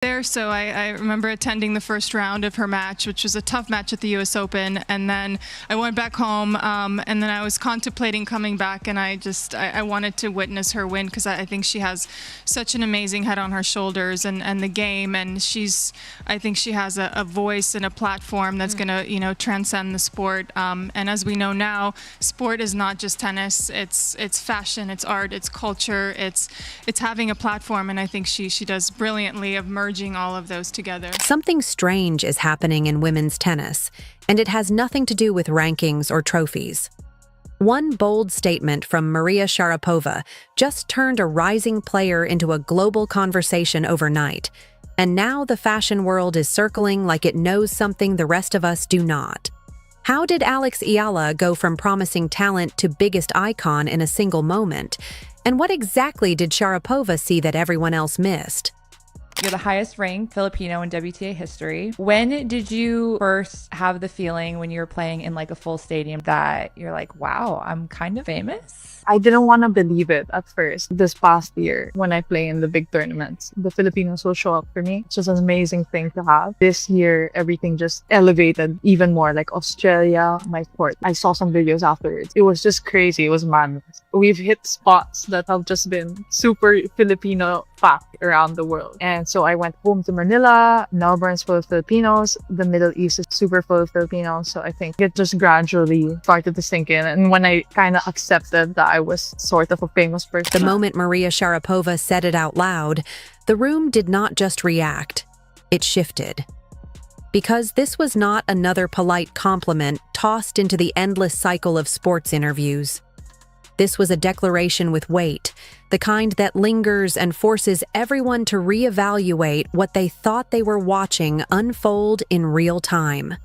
there, so I remember attending the first round of her match, which was a tough match at the U.S. Open, and then I went back home, and then I was contemplating coming back, and I wanted to witness her win because I think she has such an amazing head on her shoulders and the game, and I think she has a voice and a platform that's going to transcend the sport, and as we know now, sport is not just tennis, it's fashion, it's art, it's culture, it's having a platform, and I think she does brilliantly of merging all of those together. Something strange is happening in women's tennis, and it has nothing to do with rankings or trophies. One bold statement from Maria Sharapova just turned a rising player into a global conversation overnight, and now the fashion world is circling like it knows something the rest of us do not. How did Alex Eala go from promising talent to biggest icon in a single moment? And what exactly did Sharapova see that everyone else missed? You're the highest ranked Filipino in WTA history. When did you first have the feeling when you were playing in like a full stadium that you're like, wow, I'm kind of famous? I didn't want to believe it at first. This past year, when I play in the big tournaments, the Filipinos will show up for me. It's just an amazing thing to have. This year, everything just elevated even more. Like Australia, my sport. I saw some videos afterwards. It was just crazy. It was madness. We've hit spots that have just been super Filipino fact around the world. And so I went home to Manila. Melbourne's full of Filipinos. The Middle East is super full of Filipinos. So I think it just gradually started to sink in. And when I kind of accepted that I was sort of a famous person. The moment Maria Sharapova said it out loud, the room did not just react, it shifted. Because this was not another polite compliment tossed into the endless cycle of sports interviews. This was a declaration with weight, the kind that lingers and forces everyone to reevaluate what they thought they were watching unfold in real time.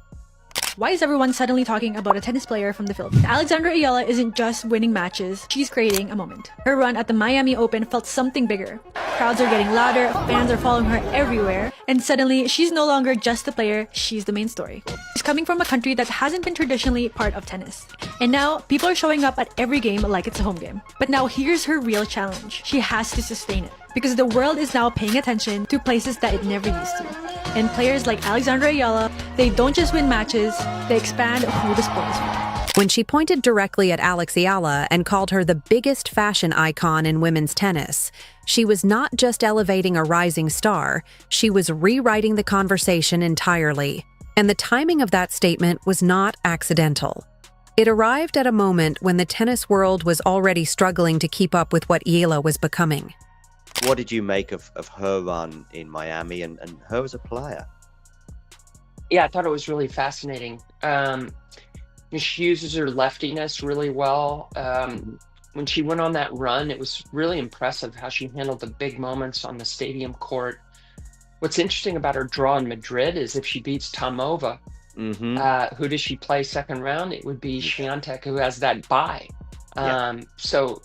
Why is everyone suddenly talking about a tennis player from the Philippines? Alexandra Eala isn't just winning matches, she's creating a moment. Her run at the Miami Open felt something bigger. Crowds are getting louder, fans are following her everywhere, and suddenly she's no longer just the player, she's the main story. She's coming from a country that hasn't been traditionally part of tennis. And now, people are showing up at every game like it's a home game. But now here's her real challenge. She has to sustain it. Because the world is now paying attention to places that it never used to. And players like Alexandra Eala, they don't just win matches, they expand who the sport is for. When she pointed directly at Alex Eala and called her the biggest fashion icon in women's tennis, she was not just elevating a rising star, she was rewriting the conversation entirely. And the timing of that statement was not accidental. It arrived at a moment when the tennis world was already struggling to keep up with what Eala was becoming. What did you make of her run in Miami and her as a player? Yeah, I thought it was really fascinating. She uses her leftiness really well. When she went on that run, it was really impressive how she handled the big moments on the stadium court. What's interesting about her draw in Madrid is if she beats Tomova, who does she play second round? It would be Swiatek, who has that bye. So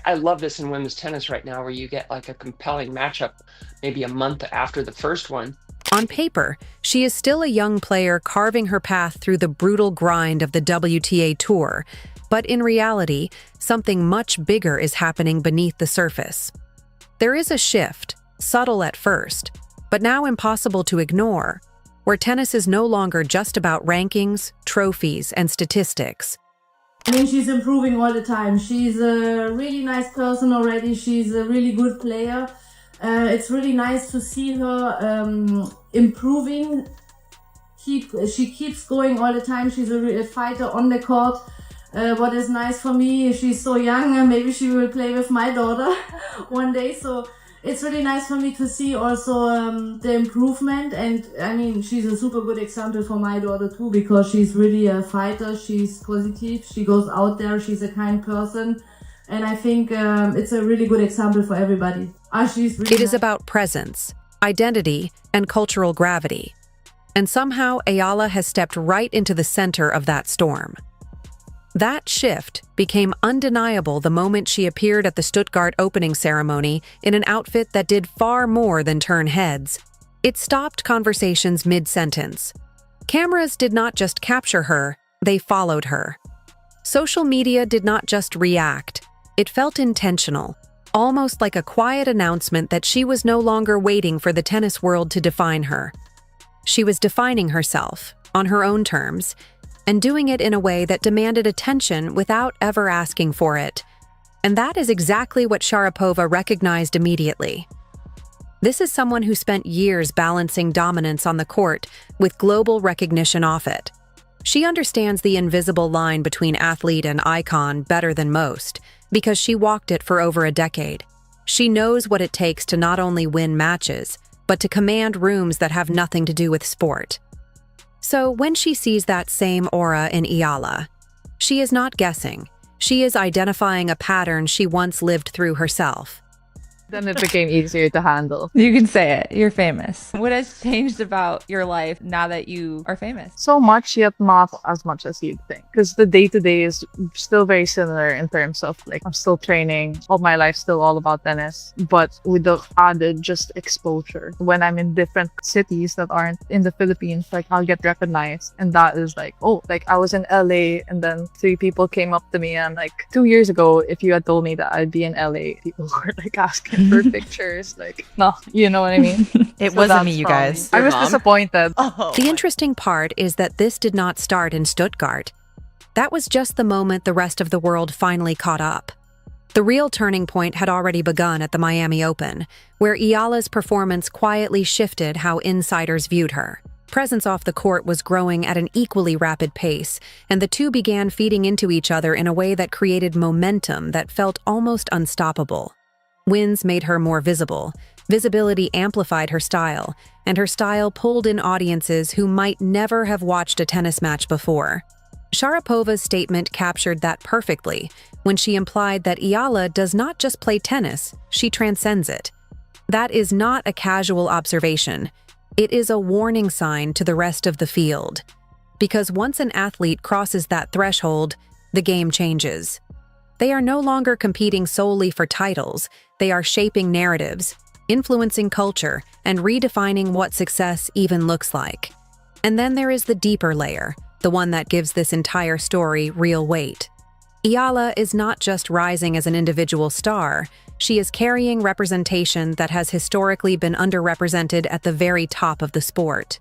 I love this in women's tennis right now, where you get like a compelling matchup maybe a month after the first one. On paper, she is still a young player carving her path through the brutal grind of the WTA Tour, but in reality, something much bigger is happening beneath the surface. There is a shift, subtle at first, but now impossible to ignore, where tennis is no longer just about rankings, trophies, and statistics. I mean, she's improving all the time. She's a really nice person already. She's a really good player. It's really nice to see her improving. She keeps going all the time. She's a fighter on the court. What is nice for me, she's so young, maybe she will play with my daughter one day. So it's really nice for me to see also the improvement. And I mean, she's a super good example for my daughter too, because she's really a fighter. She's positive. She goes out there. She's a kind person. And I think it's a really good example for everybody. She's really It is about presence, identity, and cultural gravity. And somehow Eala has stepped right into the center of that storm. That shift became undeniable the moment she appeared at the Stuttgart opening ceremony in an outfit that did far more than turn heads. It stopped conversations mid-sentence. Cameras did not just capture her, they followed her. Social media did not just react, it felt intentional. almost like a quiet announcement that she was no longer waiting for the tennis world to define her. She was defining herself, on her own terms, and doing it in a way that demanded attention without ever asking for it. And that is exactly what Sharapova recognized immediately. This is someone who spent years balancing dominance on the court with global recognition off it. She understands the invisible line between athlete and icon better than most, because she walked it for over a decade. She knows what it takes to not only win matches, but to command rooms that have nothing to do with sport. So when she sees that same aura in Eala, she is not guessing. She is identifying a pattern she once lived through herself. Then it became easier to handle. You can say it. You're famous. What has changed about your life now that you are famous? So much, yet not as much as you'd think. Because the day-to-day is still very similar in terms of, like, I'm still training. All my life still all about tennis. But with the added just exposure. When I'm in different cities that aren't in the Philippines, like, I'll get recognized. And that is like, oh, like, I was in LA and then 3 people came up to me. And like 2 years ago, if you had told me that I'd be in LA, people were like asking for pictures, like, no, you know what I mean? It So wasn't me, that's you from guys. me. I was mom? disappointed. Oh. The interesting part is that this did not start in Stuttgart. That was just the moment the rest of the world finally caught up. The real turning point had already begun at the Miami Open, where Eala's performance quietly shifted how insiders viewed her. Presence off the court was growing at an equally rapid pace, and the two began feeding into each other in a way that created momentum that felt almost unstoppable. Wins made her more visible, visibility amplified her style, and her style pulled in audiences who might never have watched a tennis match before. Sharapova's statement captured that perfectly when she implied that Eala does not just play tennis, she transcends it. That is not a casual observation. It is a warning sign to the rest of the field. Because once an athlete crosses that threshold, the game changes. They are no longer competing solely for titles. They are shaping narratives, influencing culture, and redefining what success even looks like. And then there is the deeper layer, the one that gives this entire story real weight. Eala is not just rising as an individual star, she is carrying representation that has historically been underrepresented at the very top of the sport.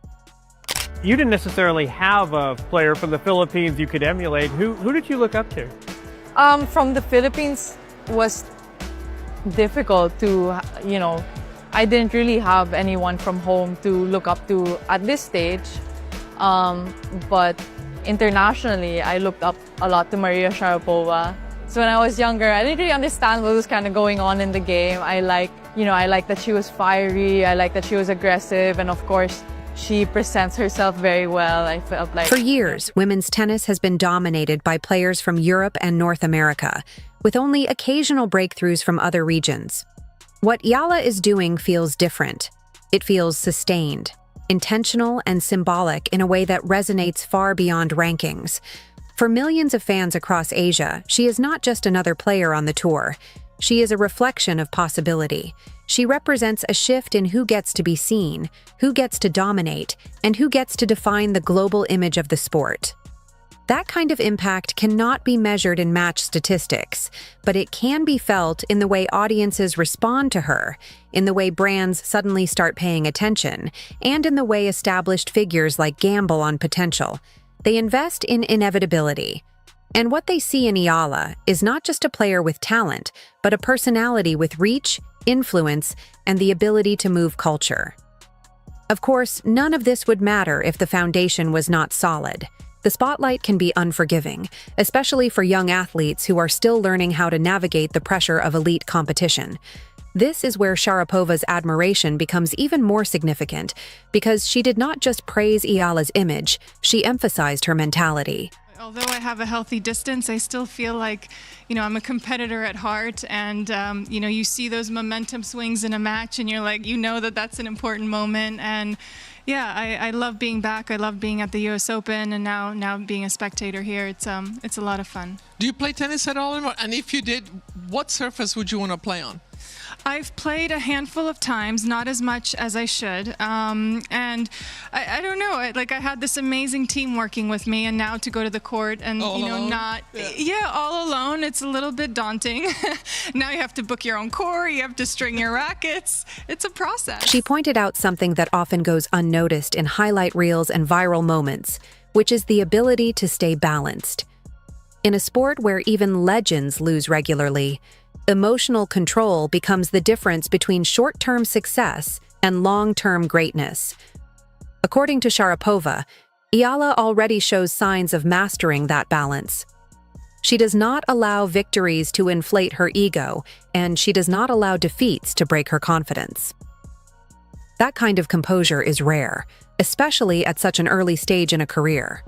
You didn't necessarily have a player from the Philippines you could emulate. Who did you look up to? From the Philippines was difficult to, I didn't really have anyone from home to look up to at this stage. But internationally, I looked up a lot to Maria Sharapova. So when I was younger, I didn't really understand what was kind of going on in the game. I like that she was fiery. I like that she was aggressive. And of course, she presents herself very well. I felt like... For years, women's tennis has been dominated by players from Europe and North America, with only occasional breakthroughs from other regions. What Eala is doing feels different. It feels sustained, intentional, and symbolic in a way that resonates far beyond rankings. For millions of fans across Asia, she is not just another player on the tour. She is a reflection of possibility. She represents a shift in who gets to be seen, who gets to dominate, and who gets to define the global image of the sport. That kind of impact cannot be measured in match statistics, but it can be felt in the way audiences respond to her, in the way brands suddenly start paying attention, and in the way established figures like gamble on potential. They invest in inevitability. And what they see in Eala is not just a player with talent, but a personality with reach, influence, and the ability to move culture. Of course, none of this would matter if the foundation was not solid. The spotlight can be unforgiving, especially for young athletes who are still learning how to navigate the pressure of elite competition. This is where Sharapova's admiration becomes even more significant, because she did not just praise Eala's image, she emphasized her mentality. Although I have a healthy distance, I still feel like, I'm a competitor at heart, and, you see those momentum swings in a match and you're like, that that's an important moment. And yeah, I love being back. I love being at the US Open, and now being a spectator here. It's a lot of fun. Do you play tennis at all anymore? And if you did, what surface would you want to play on? I've played a handful of times, not as much as I should. And I don't know, I had this amazing team working with me, and now to go to the court and, All alone? all alone, it's a little bit daunting. Now you have to book your own court, you have to string your rackets. It's a process. She pointed out something that often goes unnoticed in highlight reels and viral moments, which is the ability to stay balanced. In a sport where even legends lose regularly, emotional control becomes the difference between short-term success and long-term greatness. According to Sharapova, Eala already shows signs of mastering that balance. She does not allow victories to inflate her ego, and she does not allow defeats to break her confidence. That kind of composure is rare, especially at such an early stage in a career.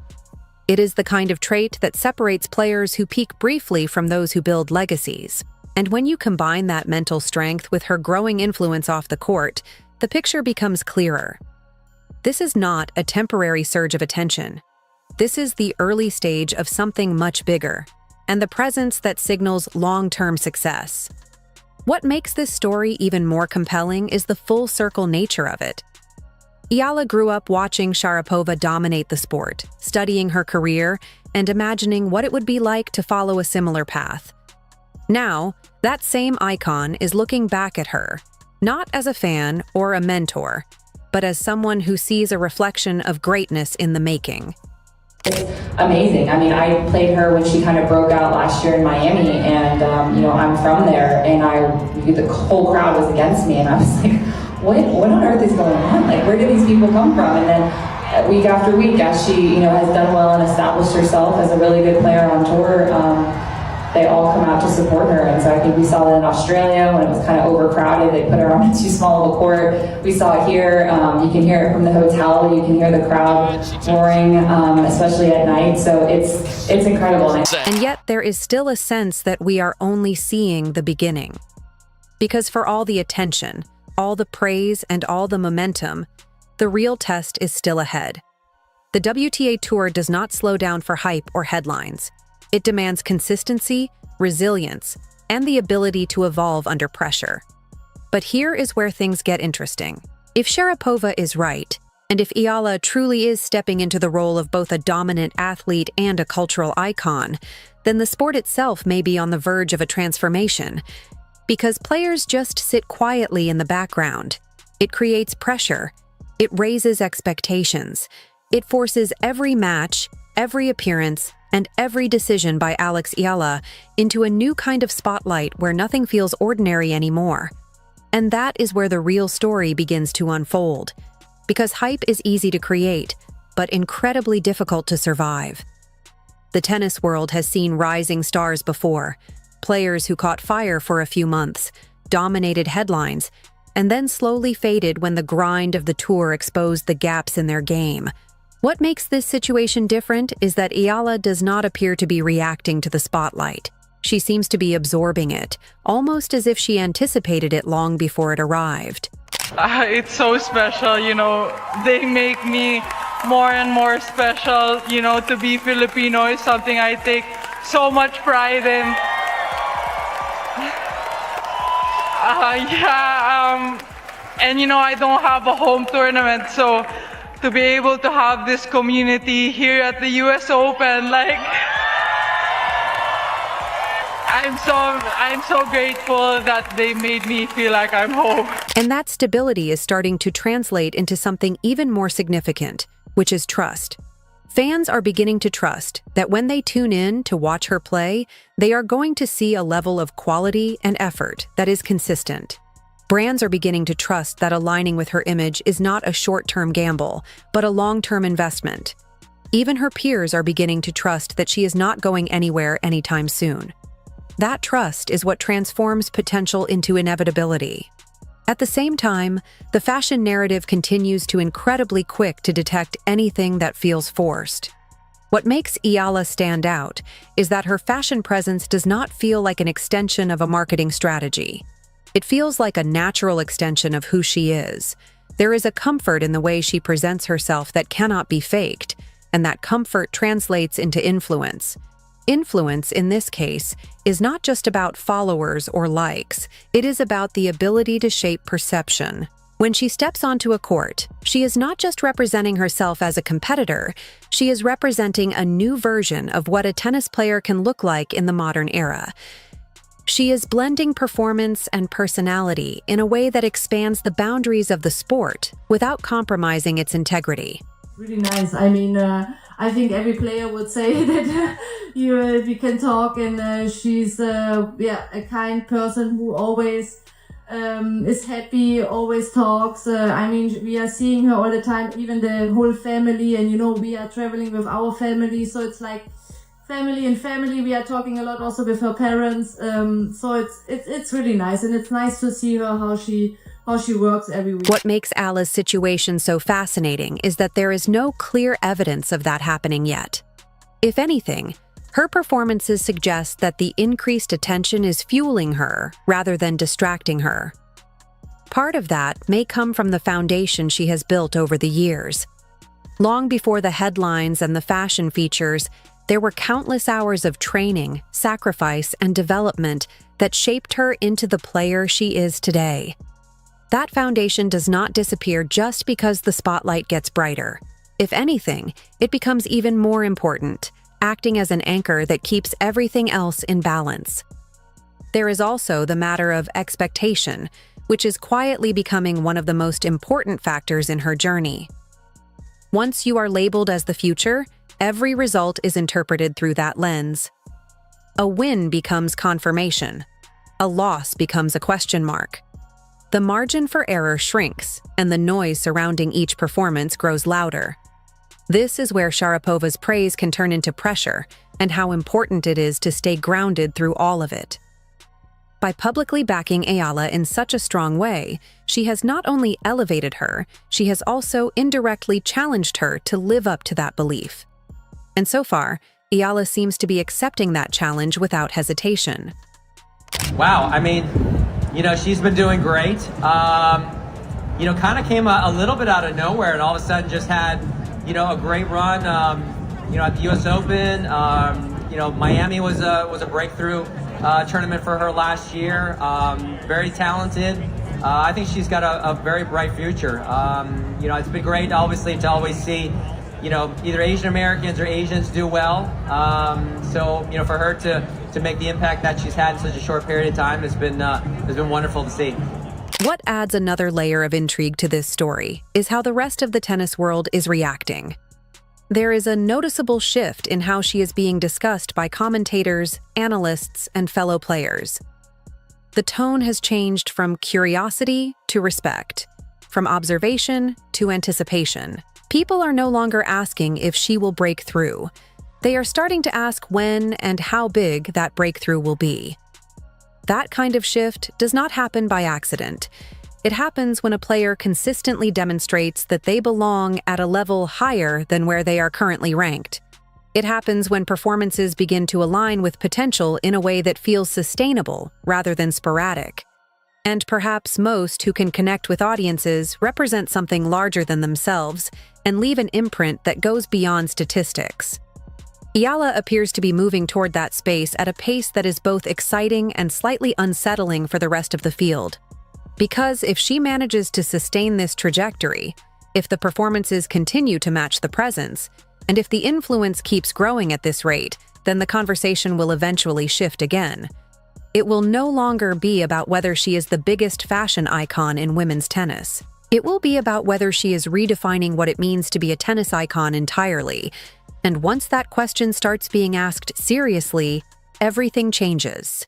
It is the kind of trait that separates players who peak briefly from those who build legacies. And when you combine that mental strength with her growing influence off the court, the picture becomes clearer. This is not a temporary surge of attention. This is the early stage of something much bigger, and the presence that signals long-term success. What makes this story even more compelling is the full-circle nature of it. Eala grew up watching Sharapova dominate the sport, studying her career, and imagining what it would be like to follow a similar path. Now, that same icon is looking back at her, not as a fan or a mentor, but as someone who sees a reflection of greatness in the making. It's amazing. I mean, I played her when she kind of broke out last year in Miami, and I'm from there, and the whole crowd was against me, and I was like, what on earth is going on? Like, where do these people come from? And then week after week, as she has done well and established herself as a really good player on tour, they all come out to support her. And so I think we saw that in Australia when it was kind of overcrowded. They put her on too small of a court. We saw it here. You can hear it from the hotel. You can hear the crowd roaring, especially at night. So it's incredible. And yet there is still a sense that we are only seeing the beginning. Because for all the attention, all the praise, and all the momentum, the real test is still ahead. The WTA Tour does not slow down for hype or headlines. It demands consistency, resilience, and the ability to evolve under pressure. But here is where things get interesting. If Sharapova is right, and if Eala truly is stepping into the role of both a dominant athlete and a cultural icon, then the sport itself may be on the verge of a transformation. Because players just sit quietly in the background. It creates pressure. It raises expectations. It forces every match, every appearance, and every decision by Alex Eala into a new kind of spotlight where nothing feels ordinary anymore. And that is where the real story begins to unfold. Because hype is easy to create, but incredibly difficult to survive. The tennis world has seen rising stars before, players who caught fire for a few months, dominated headlines, and then slowly faded when the grind of the tour exposed the gaps in their game. What makes this situation different is that Eala does not appear to be reacting to the spotlight. She seems to be absorbing it, almost as if she anticipated it long before it arrived. It's so special, they make me more and more special. To be Filipino is something I take so much pride in. And I don't have a home tournament, so to be able to have this community here at the US Open, I'm so grateful that they made me feel like I'm home. And that stability is starting to translate into something even more significant, which is trust. Fans are beginning to trust that when they tune in to watch her play, they are going to see a level of quality and effort that is consistent. Brands are beginning to trust that aligning with her image is not a short-term gamble, but a long-term investment. Even her peers are beginning to trust that she is not going anywhere anytime soon. That trust is what transforms potential into inevitability. At the same time, the fashion narrative continues to incredibly quick to detect anything that feels forced. What makes Eala stand out is that her fashion presence does not feel like an extension of a marketing strategy. It feels like a natural extension of who she is. There is a comfort in the way she presents herself that cannot be faked, and that comfort translates into influence. Influence, in this case, is not just about followers or likes. It is about the ability to shape perception. When she steps onto a court, she is not just representing herself as a competitor, she is representing a new version of what a tennis player can look like in the modern era. She is blending performance and personality in a way that expands the boundaries of the sport without compromising its integrity. Really nice. I mean, I think every player would say that we can talk, and she's a kind person who always is happy, always talks. I mean, we are seeing her all the time, even the whole family, and we are traveling with our family, so it's like family and family. We are talking a lot also with her parents, so it's really nice, and it's nice to see her how she works every week. What makes Eala's situation so fascinating is that there is no clear evidence of that happening yet. If anything, her performances suggest that the increased attention is fueling her rather than distracting her. Part of that may come from the foundation she has built over the years. Long before the headlines and the fashion features, there were countless hours of training, sacrifice, and development that shaped her into the player she is today. That foundation does not disappear just because the spotlight gets brighter. If anything, it becomes even more important, acting as an anchor that keeps everything else in balance. There is also the matter of expectation, which is quietly becoming one of the most important factors in her journey. Once you are labeled as the future, every result is interpreted through that lens. A win becomes confirmation. A loss becomes a question mark. The margin for error shrinks, and the noise surrounding each performance grows louder. This is where Sharapova's praise can turn into pressure, and how important it is to stay grounded through all of it. By publicly backing Eala in such a strong way, she has not only elevated her, she has also indirectly challenged her to live up to that belief. And so far, Eala seems to be accepting that challenge without hesitation. Wow, I mean, she's been doing great. Kind of came a little bit out of nowhere, and all of a sudden just had, a great run, at the U.S. Open. Miami was a breakthrough tournament for her last year. Very talented. I think she's got a very bright future. It's been great, obviously, to always see, either Asian Americans or Asians do well. For her to make the impact that she's had in such a short period of time has been wonderful to see. What adds another layer of intrigue to this story is how the rest of the tennis world is reacting. There is a noticeable shift in how she is being discussed by commentators, analysts, and fellow players. The tone has changed from curiosity to respect, from observation to anticipation. People are no longer asking if she will break through. They are starting to ask when and how big that breakthrough will be. That kind of shift does not happen by accident. It happens when a player consistently demonstrates that they belong at a level higher than where they are currently ranked. It happens when performances begin to align with potential in a way that feels sustainable rather than sporadic. And perhaps most who can connect with audiences represent something larger than themselves and leave an imprint that goes beyond statistics. Eala appears to be moving toward that space at a pace that is both exciting and slightly unsettling for the rest of the field. Because if she manages to sustain this trajectory, if the performances continue to match the presence, and if the influence keeps growing at this rate, then the conversation will eventually shift again. It will no longer be about whether she is the biggest fashion icon in women's tennis. It will be about whether she is redefining what it means to be a tennis icon entirely. And once that question starts being asked seriously, everything changes.